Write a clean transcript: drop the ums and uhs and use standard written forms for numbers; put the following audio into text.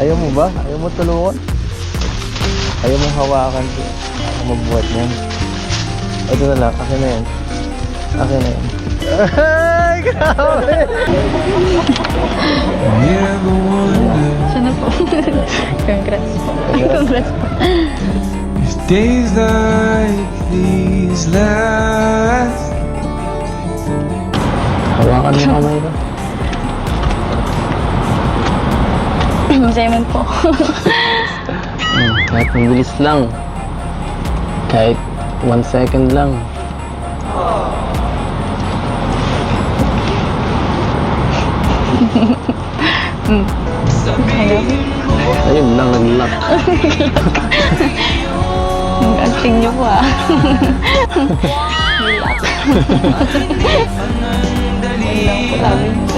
Ayaw mo ba? Ayaw mo tulungan? Ayaw mong hawakan. Ako magbuhat niyan. Ito na lang. Akin na yan. Akin na yan. Ay, grabe! Sana po. Congrats po. Congrats po. If days like these last. Hawakan mo kamay ko. Simon po. Kahit mabilis lang. Kahit 1 second lang. Ayun lang, nag-lock. Ang acting niyo po ah. Relax. Wala po lang.